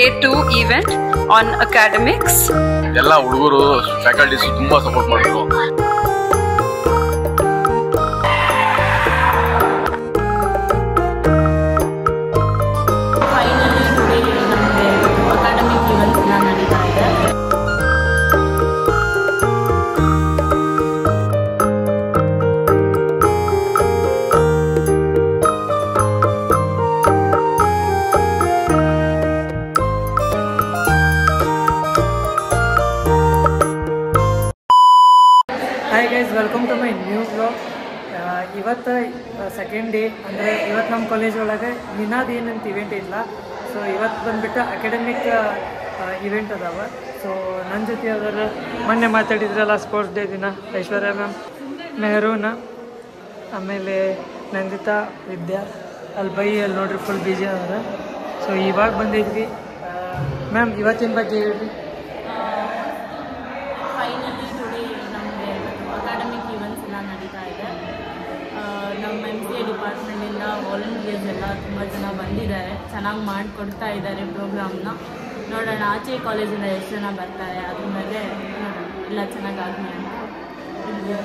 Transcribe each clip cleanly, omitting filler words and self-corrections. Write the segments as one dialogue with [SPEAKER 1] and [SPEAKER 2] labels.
[SPEAKER 1] Day 2 event on academics.
[SPEAKER 2] ಎಲ್ಲ ಹುಡುಗರು faculties ತುಂಬಾ ಸಪೋರ್ಟ್ ಮಾಡಿದ್ರು.
[SPEAKER 3] Hi guys, welcome to my new vlog. ಇವತ್ತು ಸೆಕೆಂಡ್ ಡೇ ಅಂದರೆ ಇವತ್ತು ನಮ್ಮ ಕಾಲೇಜ್ ಒಳಗೆ ನಿನಾದ್ ಏನಂತ ಇವೆಂಟ್ ಇಲ್ಲ. ಸೊ ಇವತ್ತು ಬಂದುಬಿಟ್ಟು ಅಕಾಡೆಮಿಕ್ ಇವೆಂಟ್ ಅದಾವ. ಸೊ ನನ್ನ ಜೊತೆ ಅದರ ಮೊನ್ನೆ ಮಾತಾಡಿದ್ರಲ್ಲ ಸ್ಪೋರ್ಟ್ಸ್ ಡೇ ದಿನ ಐಶ್ವರ್ಯ ಮ್ಯಾಮ್, ಮೆಹರೂನ, ಆಮೇಲೆ ನಂದಿತಾ, ವಿದ್ಯಾ, ಅಲ್ಲಿ ಬೈ ಅಲ್ಲಿ ನೋಡ್ರಿ ಫುಲ್ ಬಿಜಿ ಅದಾರ. ಸೊ ಇವಾಗ ಬಂದಿದ್ವಿ. ಮ್ಯಾಮ್ ಇವತ್ತಿನ ಬಗ್ಗೆ ಹೇಳ್ರಿ.
[SPEAKER 4] ನಮ್ಮ MCA ಡಿಪಾರ್ಟ್ಮೆಂಟಿಂದ ವಾಲಂಟಿಯರ್ಸ್ ಎಲ್ಲ ತುಂಬ ಜನ ಬಂದಿದ್ದಾರೆ, ಚೆನ್ನಾಗಿ ಮಾಡಿಕೊಡ್ತಾ ಇದ್ದಾರೆ ಪ್ರೋಗ್ರಾಮ್ನ. ನೋಡೋಣ ಆಚೆ ಕಾಲೇಜಿಂದ ಎಷ್ಟು ಜನ ಬರ್ತಾರೆ, ಅದ್ರ ಮೇಲೆ ಎಲ್ಲ ಚೆನ್ನಾಗಾಗಲಿ ಅಂತ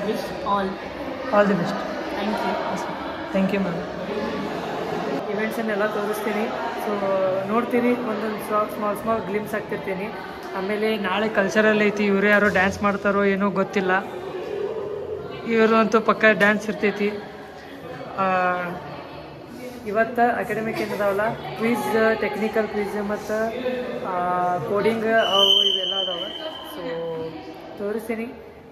[SPEAKER 4] wish all
[SPEAKER 3] the best. Thank you ma'am. ಇವೆಂಟ್ಸನ್ನೆಲ್ಲ ತೋರಿಸ್ತೀನಿ. ಸೊ ನೋಡ್ತೀರಿ, ಒಂದೊಂದು ಸ್ಮಾಲ್ ಗ್ಲಿಮ್ಸ್ ಆಗ್ತಿರ್ತೀನಿ. ಆಮೇಲೆ ನಾಳೆ ಕಲ್ಚರಲ್ ಐತಿ. ಇವರು ಯಾರೋ ಡ್ಯಾನ್ಸ್ ಮಾಡ್ತಾರೋ ಏನೋ ಗೊತ್ತಿಲ್ಲ. ಇವರು ಅಂತೂ ಪಕ್ಕ ಡ್ಯಾನ್ಸ್ ಇರ್ತೈತಿ. ಇವತ್ತು ಅಕಾಡೆಮಿಕ್ ಏನದಾವಲ್ಲ, ಕ್ವಿಝ್, ಟೆಕ್ನಿಕಲ್ ಕ್ವಿಝ್ ಮತ್ತು ಕೋಡಿಂಗ್ ಅವು ಇವೆಲ್ಲ ಅದಾವೆ. ಸೊ ತೋರಿಸ್ತೀನಿ.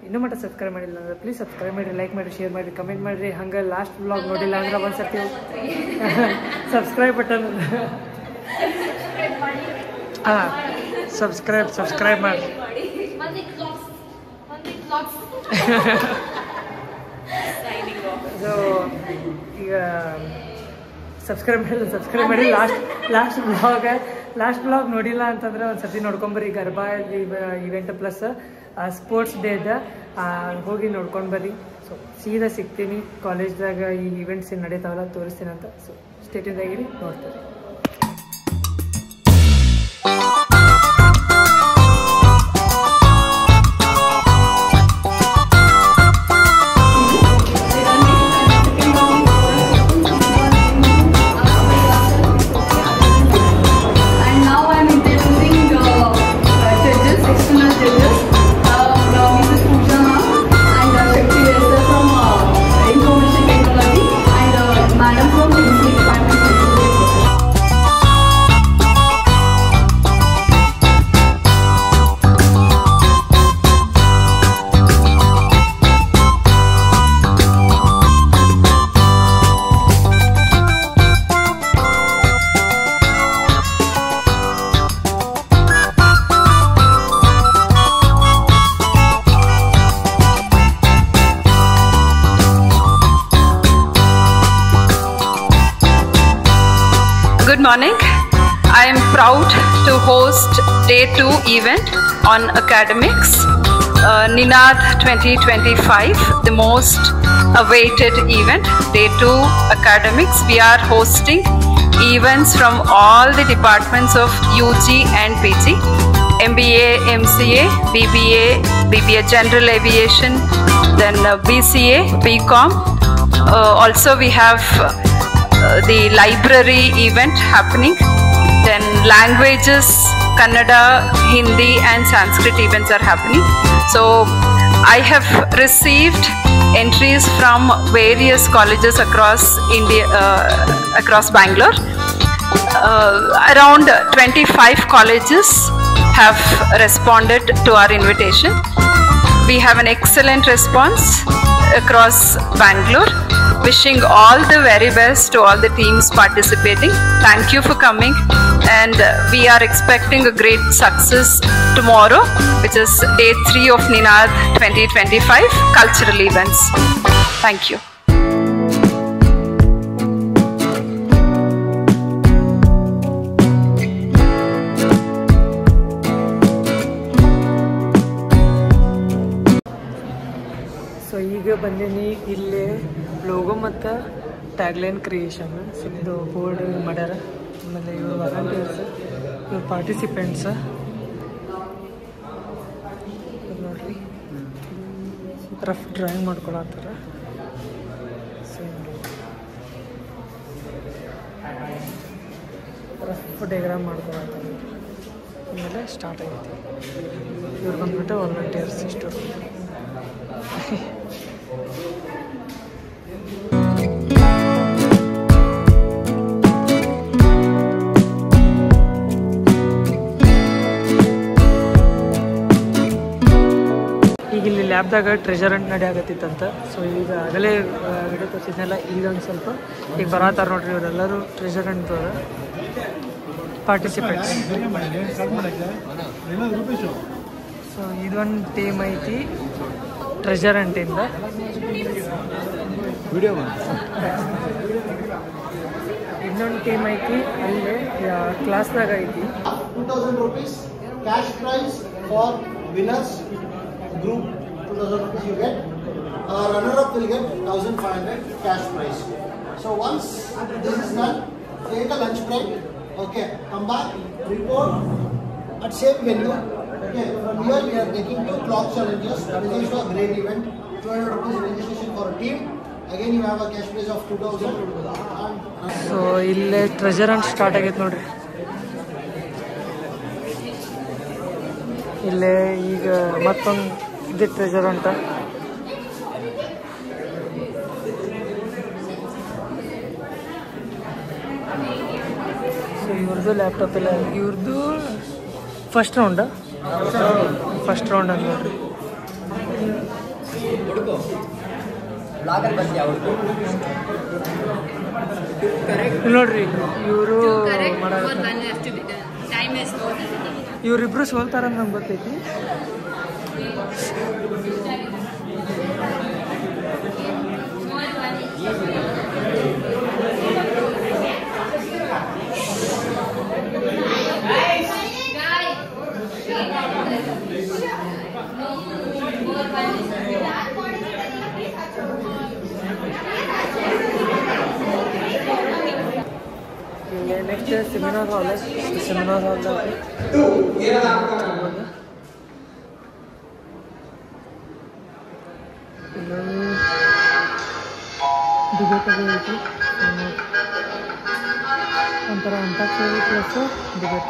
[SPEAKER 3] ಇನ್ನೂ ಮಟ್ಟ ಸಬ್ಸ್ಕ್ರೈಬ್ ಮಾಡಿಲ್ಲ ಅಂದರೆ ಪ್ಲೀಸ್ ಸಬ್ಸ್ಕ್ರೈಬ್ ಮಾಡಿರಿ, ಲೈಕ್ ಮಾಡಿರಿ, ಶೇರ್ ಮಾಡಿರಿ, ಕಮೆಂಟ್ ಮಾಡಿರಿ. ಹಂಗೆ ಲಾಸ್ಟ್ ವ್ಲಾಗ್ ನೋಡಿಲ್ಲ ಅಂದ್ರೆ ಒಂದು ಸರ್ತಿ ಸಬ್ಸ್ಕ್ರೈಬ್ ಬಟನ್ ಸಬ್ಸ್ಕ್ರೈಬ್ ಮಾಡಿ. ಸೊ ಈಗ ಸಬ್ಸ್ಕ್ರೈಬ್ ಮಾಡಿ. ಲಾಸ್ಟ್ ಬ್ಲಾಗ್ ನೋಡಿಲ್ಲ ಅಂತಂದ್ರೆ ಒಂದು ಸರ್ತಿ ನೋಡ್ಕೊಂಬರ್ರಿ. ಗರ್ಬಾ ಇವೆಂಟ್ ಪ್ಲಸ್ ಸ್ಪೋರ್ಟ್ಸ್ ಡೇದ ಹೋಗಿ ನೋಡ್ಕೊಂಡು ಬರ್ರಿ. ಸೊ ಸೀದಾ ಸಿಗ್ತೀನಿ ಕಾಲೇಜ್ದಾಗ. ಈ ಇವೆಂಟ್ಸ್ ಏನು ನಡೀತಾವಲ್ಲ ತೋರಿಸ್ತೀನಿ ಅಂತ. ಸೊ ಸ್ಟೇಟಿಂದಾಗಿರಿ, ನೋಡ್ತಾರೆ.
[SPEAKER 1] Good morning. I am proud to host Day 2 event on academics, Ninad 2025, the most awaited event. Day 2 academics, we are hosting events from all the departments of UG and PG, MBA, MCA, BBA General Aviation, then BCA, BCom. Also we have the library event happening, then languages, Kannada, Hindi and Sanskrit events are happening. So I have received entries from various colleges across India, across Bangalore. Around 25 colleges have responded to our invitation. We have an excellent response across Bangalore. Wishing all the very best to all the teams participating. Thank you for coming, and we are expecting a great success tomorrow, which is Day 3 of Ninad 2025 cultural events. Thank you.
[SPEAKER 3] So ಈಗ ಬಂದೀನಿ ಇಲ್ಲಿ logo ಮತ್ತು tagline creation ಇದು board ಮಾಡ್ಯಾರ. ಆಮೇಲೆ ಇವರು volunteers participants ನೋಡ್ರಿ rough drawing ಮಾಡ್ಕೊಳತ್ತಾರ. ರಫ್ ಡಯಾಗ್ರಾಮ್ ಮಾಡ್ಕೊಳತ್ತಾರ. ಆಮೇಲೆ ಸ್ಟಾರ್ಟ್ ಆಗೈತಿ. ಇವ್ರು ಬಂದ್ಬಿಟ್ಟು ವಾಲಂಟಿಯರ್ಸ್ ಇಷ್ಟು. ಈಗ ಇಲ್ಲಿ ಲ್ಯಾಬ್ದಾಗ ಟ್ರೆಜರ್ ಹಂಟ್ ನಡೆಯಾಗತ್ತಿತ್ತಂತ. ಸೊ ಈಗ ಆಗಲೇ ವಿಡಿಯೋ ತೋರಿಸಿದ್ನೆಲ್ಲ ಈಗ ಒಂದು ಸ್ವಲ್ಪ ಈಗ ಬರತ್ತಾರ ನೋಡ್ರಿ ಇವರೆಲ್ಲರೂ ಟ್ರೆಜರ್ ಹಂಟ್ ಪಾರ್ಟಿಸಿಪೆಂಟ್ಸ್. ಸೊ ಇದೊಂದು ಟೀಮ್ ಐತಿ ಟ್ರೆಜರ್ ಹಂಟಿಂದ. ಇನ್ನೊಂದು ಟೀಮ್ ಐತಿ ಅಲ್ಲಿ ಕ್ಲಾಸ್ದಾಗ ಐತಿ.
[SPEAKER 5] 2000 rupees cash prize for winners group. 2000 rupees you get. Runner up will get 1500 cash prize. So once this is done, take a lunch break. Okay, come back, report at same venue. Okay, from here we are taking 2 clock challenges. That is also a great event. 200 rupees registration for a team. Again you have a cash prize of 2000.
[SPEAKER 3] So ಇಲ್ಲೇ treasure Hunt start ಆಗೈತೆ ನೋಡ್ರಿ. ಇಲ್ಲೇ ಈಗ ಮತ್ತೊಂದು ಇದೆ treasure ಹಂಟ. So ಇವ್ರದ್ದು laptop ಎಲ್ಲ ಇವ್ರದ್ದು ಫಸ್ಟ್ ರೌಂಡ್ ಅಂತ ನೋಡ್ರಿ. ನೋಡ್ರಿ ಇವರು ಇವರಿಬ್ರು ಸೋಲ್ತಾರಂತ ನಮ್ಗೆ ಗೊತ್ತೈತಿ. ನೆಕ್ಸ್ಟ್ ಸೆಮಿನಾರ್ ಹಾಲ್ ಡಿಬೇಟ್ ಐತಿ. ಒಂಥರ ಅಂತಾಕ್ಷರಿ ಪ್ಲಸ್ ಡಿಬೇಟ್.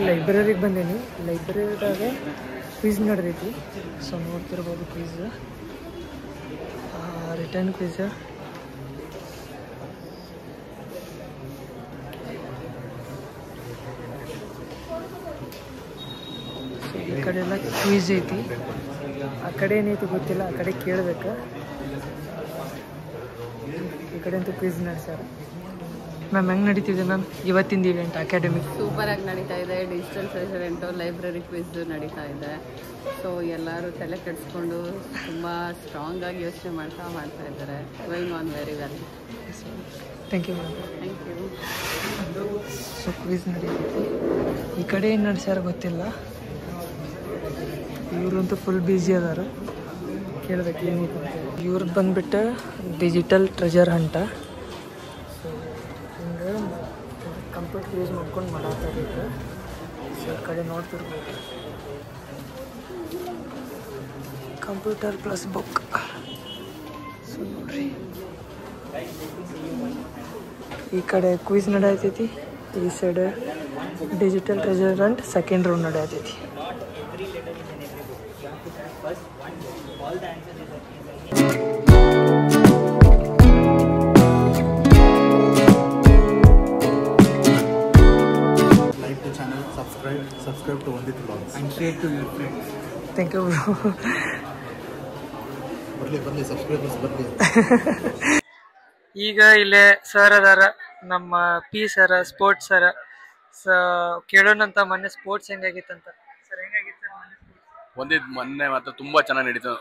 [SPEAKER 3] ಲೈಬ್ರರಿಗೆ ಬಂದೀನಿ. ಲೈಬ್ರರಿದಾಗ ಕ್ವಿಝ್ ನಡೆದೈತಿ. ಸೊ ನೋಡ್ತಿರ್ಬೋದು ಕ್ವಿಝ್, ರಿಟರ್ನ್ ಕ್ವಿಝ್. ಈ ಕಡೆ ಎಲ್ಲ ಕ್ವಿಝ್ ಐತಿ. ಆ ಕಡೆ ಏನೈತಿ ಗೊತ್ತಿಲ್ಲ, ಆ ಕಡೆ ಕೇಳಬೇಕು. ಈ ಕಡೆ ಅಂತೂ ಕ್ವಿಝ್ ನಡೆಸ್ಯಾರ. ಮ್ಯಾಮ್ ಹೆಂಗೆ ನಡೀತಿದೆ ಮ್ಯಾಮ್ ಇವತ್ತಿಂದ ಇವೆಂಟ್ ಅಕಾಡೆಮಿಕ್?
[SPEAKER 6] ಸೂಪರಾಗಿ ನಡೀತಾ ಇದೆ. ಡಿಜಿಟಲ್ ಟ್ರೆಜರೆಂಟು ಲೈಬ್ರರಿ ಕ್ವಿಝ್ ನಡೀತಾ ಇದೆ. ಸೊ ಎಲ್ಲರೂ ತಲೆ ಕೆಡಿಸ್ಕೊಂಡು ತುಂಬ ಸ್ಟ್ರಾಂಗಾಗಿ ಯೋಚನೆ ಮಾಡ್ತಾ ಇದ್ದಾರೆ. Going on very well.
[SPEAKER 3] Thank you ma'am.
[SPEAKER 6] Thank you.
[SPEAKER 3] So quiz ನಡೀತೈತಿ. ಈ ಕಡೆ ಏನು ನಡೆಸ್ಯಾರ ಗೊತ್ತಿಲ್ಲ. ಇವ್ರಂತೂ ಫುಲ್ ಬ್ಯುಸಿ ಅದಾರ. ಕೇಳ್ಬೇಕು ಏನೈತೆ ಅಂತ. ಇವ್ರದ್ದು ಬಂದುಬಿಟ್ಟು ಡಿಜಿಟಲ್ ಟ್ರೆಜರ್ ಹಂಟ. ಕಂಪ್ಯೂಟರ್ ಯೂಸ್ ಮಾಡ್ಕೊಂಡು ಮಾಡಾತಾರೆ. ಸೊ ಈ ಕಡೆ ನೋಡ್ತಿರ್ಬೋದು ಕಂಪ್ಯೂಟರ್ ಪ್ಲಸ್ ಬುಕ್. ಸೊ ನೋಡ್ರಿ ಈ ಕಡೆ ಕ್ವಿಝ್ ನಡೆಯತೈತಿ, ಈ side digital treasure hunt second round ನಡೆಯತೈತಿ.
[SPEAKER 5] Subscribe to Vandit Vlogs
[SPEAKER 3] and share to your friends. Thank you bro.
[SPEAKER 5] ಬರ್ಲಿ subscribers ಬರ್ಲಿ.
[SPEAKER 3] ಈಗ ಇಲ್ಲೇ ಸರ್ ಅದಾರ, ನಮ್ಮ ಪಿ ಸರ್, ಸ್ಪೋರ್ಟ್ಸ್ ಸರ್. ಕೇಳೋಣಂತ ಮೊನ್ನೆ ಸ್ಪೋರ್ಟ್ಸ್ ಹೆಂಗಾಗಿತ್ತಂತ. ಸರ್ ಹೆಂಗಾಗಿತ್ತು ಸರ್
[SPEAKER 2] ಮೊನ್ನೆ ಮಾತ್ರ ತುಂಬಾ ಚೆನ್ನಾಗಿ ನಡೀತು.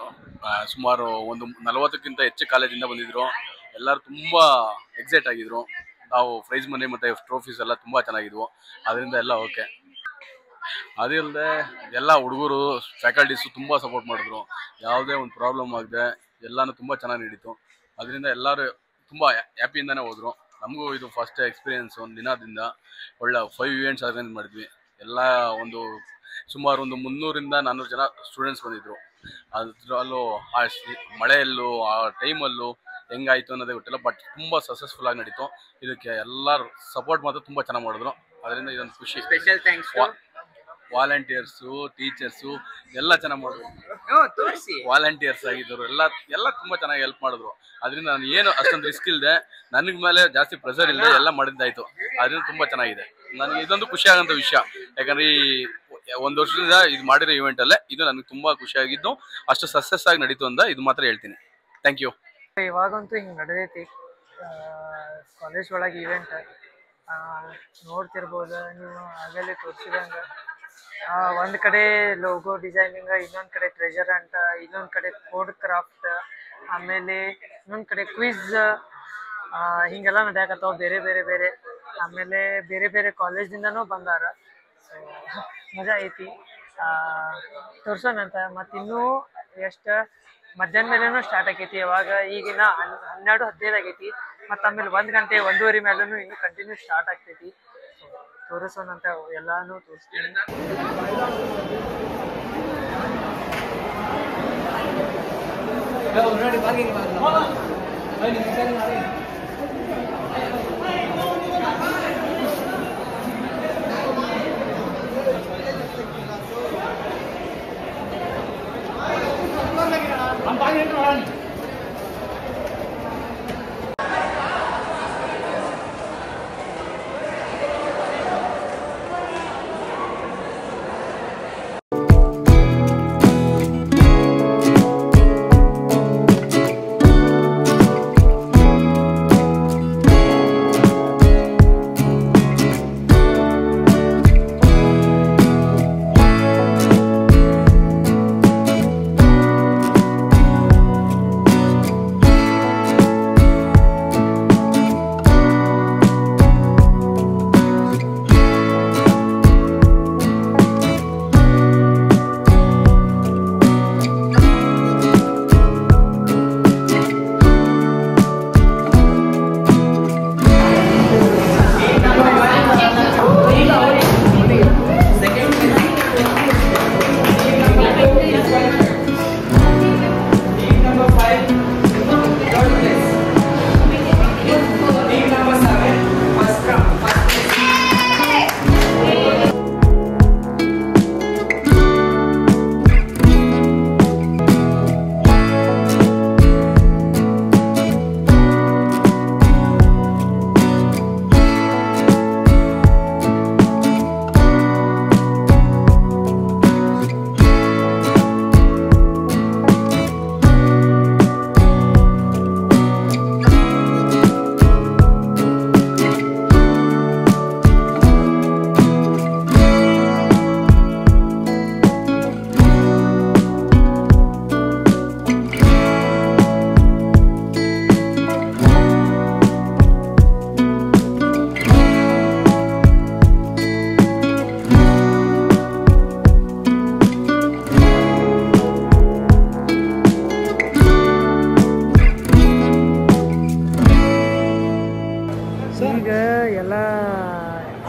[SPEAKER 2] ಸುಮಾರು ಒಂದು 40ಕ್ಕಿಂತ ಹೆಚ್ಚು ಕಾಲೇಜಿಂದ ಬಂದಿದ್ರು. ಎಲ್ಲರೂ ತುಂಬಾ ಎಕ್ಸೈಟ್ ಆಗಿದ್ರು. ನಾವು ಪ್ರೈಸ್ ಮನಿ ಮತ್ತೆ ಟ್ರೋಫೀಸ್ ಎಲ್ಲ ತುಂಬಾ ಚೆನ್ನಾಗಿದ್ವು. ಅದರಿಂದ ಎಲ್ಲ ಓಕೆ. ಅದಿಲ್ಲದೆ ಎಲ್ಲ ಹುಡುಗರು ಫ್ಯಾಕಲ್ಟೀಸು ತುಂಬಾ ಸಪೋರ್ಟ್ ಮಾಡಿದ್ರು. ಯಾವುದೇ ಒಂದು ಪ್ರಾಬ್ಲಮ್ ಆಗದೆ ಎಲ್ಲಾನು ತುಂಬಾ ಚೆನ್ನಾಗಿ ನಡೀತು. ಅದರಿಂದ ಎಲ್ಲರೂ ತುಂಬಾ ಹ್ಯಾಪಿಯಿಂದಾನೆ ಹೋದ್ರು. ನಮಗೂ ಇದು ಫಸ್ಟ್ ಎಕ್ಸ್ಪೀರಿಯನ್ಸ್. ಒಂದು ದಿನದಿಂದ ಒಳ್ಳೆ 5 ಇವೆಂಟ್ಸ್ ಆರ್ಗನೈಸ್ ಮಾಡಿದ್ವಿ. ಎಲ್ಲ ಸುಮಾರು ಒಂದು 300ರಿಂದ 400 ಜನ ಸ್ಟೂಡೆಂಟ್ಸ್ ಬಂದಿದ್ರು. ಅದರಲ್ಲೂ ಆ ಮಳೆಯಲ್ಲೂ ಆ ಟೈಮಲ್ಲೂ ಹೆಂಗಾಯ್ತು ಅನ್ನೋದೇ ಗೊತ್ತಿಲ್ಲ, ಬಟ್ ತುಂಬ ಸಕ್ಸಸ್ಫುಲ್ ಆಗಿ ನಡೀತು. ಇದಕ್ಕೆ ಎಲ್ಲರೂ ಸಪೋರ್ಟ್ ಮಾತ್ರ ತುಂಬ ಚೆನ್ನಾಗಿ ಮಾಡಿದ್ರು. ಅದರಿಂದ ಇದೊಂದು ಖುಷಿ.
[SPEAKER 3] ಸ್ಪೆಷಲ್ ಥ್ಯಾಂಕ್ಸ್
[SPEAKER 2] ವಾಲಂಟಿಯರ್ಸು, ಟೀಚರ್ಸು ಎಲ್ಲ ಚೆನ್ನಾಗಿ ಮಾಡಿದ್ರು. ವಾಲಂಟಿಯರ್ಸ್ ಆಗಿದ್ದರು ಎಲ್ಲ ತುಂಬ ಚೆನ್ನಾಗಿ ಹೆಲ್ಪ್ ಮಾಡಿದ್ರು. ಅದರಿಂದ ನಾನು ಏನು ಅಷ್ಟೊಂದು ರಿಸ್ಕ್ ಇಲ್ಲದೆ, ನನಗೆ ಮೇಲೆ ಜಾಸ್ತಿ ಪ್ರೆಷರ್ ಇಲ್ಲದೆ ಎಲ್ಲ ಮಾಡಿದ್ದಾಯ್ತು. ಅದರಿಂದ ತುಂಬ ಚೆನ್ನಾಗಿದೆ. ನನಗೆ ಇದೊಂದು ಖುಷಿ ಆಗೋಂಥ ವಿಷಯ. ಯಾಕಂದರೆ ಈ 1 ವರ್ಷದಿಂದ ಇದು ಮಾಡಿರೋ ಇವೆಂಟಲ್ಲೇ ಇದು ನನಗೆ ತುಂಬ ಖುಷಿಯಾಗಿದ್ದು, ಅಷ್ಟು ಸಕ್ಸಸ್ ಆಗಿ ನಡೀತು ಅಂತ ಇದು ಮಾತ್ರ ಹೇಳ್ತೀನಿ. Thank you.
[SPEAKER 3] ಇವಾಗಂತೂ ಹಿಂಗೆ ನಡೆದೈತಿ ಕಾಲೇಜ್ ಒಳಗೆ ಇವೆಂಟ್. ನೋಡ್ತಿರ್ಬೋದು ನೀವು, ಆಗಲೇ ತೋರಿಸಿದಂಗೆ ಒಂದು ಕಡೆ ಲೋಗೋ ಡಿಸೈನಿಂಗ್, ಇನ್ನೊಂದು ಕಡೆ ಟ್ರೆಜರ್ ಅಂತ, ಇನ್ನೊಂದು ಕಡೆ ಕೋಡ್ ಕ್ರಾಫ್ಟ್, ಆಮೇಲೆ ಇನ್ನೊಂದು ಕಡೆ ಕ್ವಿಜ್, ಹಿಂಗೆಲ್ಲ ನಡೆಯಕತ್ತಾವ ಬೇರೆ ಬೇರೆ ಬೇರೆ. ಆಮೇಲೆ ಬೇರೆ ಬೇರೆ ಕಾಲೇಜಿಂದನೂ ಬಂದಾರ. ಸೊ ಮಜಾ ಐತಿ. ತೋರ್ಸೋಣಂತ. ಮತ್ತು ಇನ್ನೂ ಎಷ್ಟು ಮಧ್ಯಾಹ್ನ ಮೇಲೇನೂ ಸ್ಟಾರ್ಟ್ ಆಗೈತಿ. ಯಾವಾಗ ಈಗಿನ 12-15 ಆಗೈತಿ. ಮತ್ತು ಆಮೇಲೆ 1 ಗಂಟೆ 1:30 ಮೇಲೂ ಇನ್ನೂ ಕಂಟಿನ್ಯೂ ಸ್ಟಾರ್ಟ್ ಆಗ್ತೈತಿ. ತೋರಿಸೋಣಂತ ಎಲ್ಲಾನು ತೋರಿಸ್ತೀನಿ.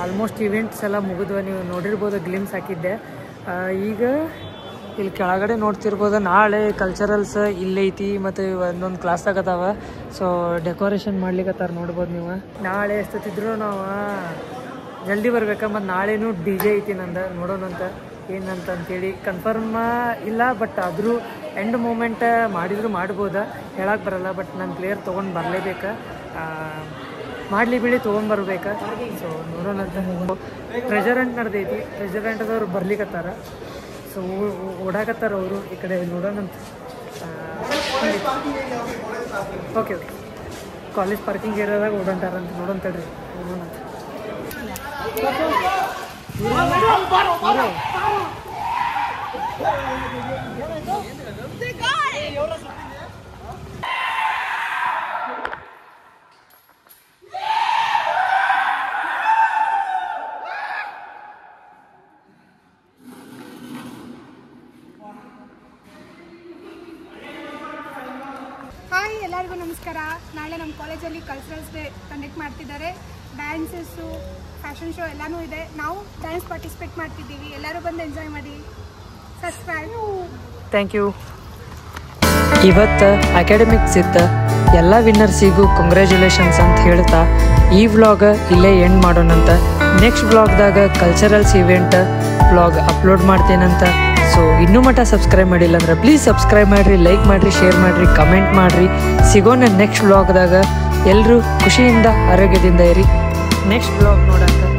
[SPEAKER 3] ಆಲ್ಮೋಸ್ಟ್ ಇವೆಂಟ್ಸ್ ಎಲ್ಲ ಮುಗಿದ್ವ. ನೀವು ನೋಡಿರ್ಬೋದು, ಗ್ಲಿಮ್ಸ್ ಹಾಕಿದ್ದೆ. ಈಗ ಇಲ್ಲಿ ಕೆಳಗಡೆ ನೋಡ್ತಿರ್ಬೋದು, ನಾಳೆ ಕಲ್ಚರಲ್ಸ್ ಇಲ್ಲೈತಿ ಮತ್ತು ಒಂದೊಂದು ಕ್ಲಾಸ್ದಾಗ ಅದಾವ. ಸೊ ಡೆಕೋರೇಷನ್ ಮಾಡ್ಲಿಕ್ಕತ್ತಾರ, ನೋಡ್ಬೋದು ನೀವು. ನಾಳೆ ಎಷ್ಟೊತ್ತಿದ್ರು ನಾವು ಜಲ್ದಿ ಬರ್ಬೇಕಾ. ಮತ್ತು ನಾಳೆನೂ DJ ಐತಿ ನಂದು, ನೋಡೋಣಂತ ಏನಂತಂತೇಳಿ ಕನ್ಫರ್ಮ್ ಇಲ್ಲ. ಬಟ್ ಆದರೂ ಎಂಡ್ ಮೂಮೆಂಟ್ ಮಾಡಿದ್ರು ಮಾಡ್ಬೋದು, ಹೇಳಕ್ಕೆ ಬರಲ್ಲ. ಬಟ್ ನನ್ನ ಪ್ಲೇಯರ್ ತೊಗೊಂಡು ಬರಲೇಬೇಕು, ಮಾಡಲಿ ಬಿಡಿ ತೊಗೊಂಡ್ಬರ್ಬೇಕಾ. ಸೊ ನೋಡೋಣಂತ. ಟ್ರೆಜರೆಂಟ್ ನಡೆದೈತಿ, ಟ್ರೆಜರೆಂಟ್ದವ್ರು ಬರ್ಲಿಕ್ಕತ್ತಾರ. ಸೊ ಓಡಾಕತ್ತಾರ ಅವರು ಈ ಕಡೆ, ನೋಡೋಣಂತ. ಓಕೆ ಓಕೆ ಕಾಲೇಜ್ ಪಾರ್ಕಿಂಗ್ ಏರಿಯಾದಾಗ ಓಡಂಟಾರಂತ ನೋಡಂತೇಳ್ರಿ ಹೋಗೋಣಂತ.
[SPEAKER 7] ಹಾಯ್, ಎಲ್ಲರಿಗೂ ನಮಸ್ಕಾರ. ನಾಳೆ ನಮ್ಮ ಕಾಲೇಜಲ್ಲಿ ಕಲ್ಚರಲ್ಸ್ ಡೇ ಕಂಡಕ್ಟ್ ಮಾಡ್ತಿದ್ದಾರೆ. ಡ್ಯಾನ್ಸಸ್ಸು, ಫ್ಯಾಷನ್ ಶೋ ಎಲ್ಲನೂ ಇದೆ. ನಾವು ಡ್ಯಾನ್ಸ್ ಪಾರ್ಟಿಸಿಪೇಟ್ ಮಾಡ್ತಿದ್ದೀವಿ. ಎಲ್ಲರೂ ಬಂದು ಎಂಜಾಯ್ ಮಾಡಿ. ಸಬ್ಸ್ಕ್ರೈಬ್.
[SPEAKER 3] Thank you. ಇವತ್ತು ಅಕಾಡೆಮಿಕ್ಸ್ ಇದ್ದ ಎಲ್ಲ ವಿನ್ನರ್ಸಿಗೂ ಕಂಗ್ರ್ಯಾಚುಲೇಷನ್ಸ್ ಅಂತ ಹೇಳ್ತಾ ಈ ವ್ಲಾಗ್ ಇಲ್ಲೇ ಎಂಡ್ ಮಾಡೋಣಂತ. ನೆಕ್ಸ್ಟ್ ವ್ಲಾಗ್ದಾಗ ಕಲ್ಚರಲ್ಸ್ ಇವೆಂಟ್ ವ್ಲಾಗ್ ಅಪ್ಲೋಡ್ ಮಾಡ್ತೇನಂತ. ಸೊ ಇನ್ನೂ ಮಟ್ಟ ಸಬ್ಸ್ಕ್ರೈಬ್ ಮಾಡಿಲ್ಲ ಅಂದ್ರೆ ಪ್ಲೀಸ್ ಸಬ್ಸ್ಕ್ರೈಬ್ ಮಾಡಿರಿ, ಲೈಕ್ ಮಾಡಿರಿ, ಶೇರ್ ಮಾಡಿರಿ, ಕಮೆಂಟ್ ಮಾಡಿರಿ. ಸಿಗೋಣ ನೆಕ್ಸ್ಟ್ ವ್ಲಾಗ್ದಾಗ. ಎಲ್ಲರೂ ಖುಷಿಯಿಂದ ಆರೋಗ್ಯದಿಂದ ಇರಿ. Next vlog ನೋಡೋಂತ.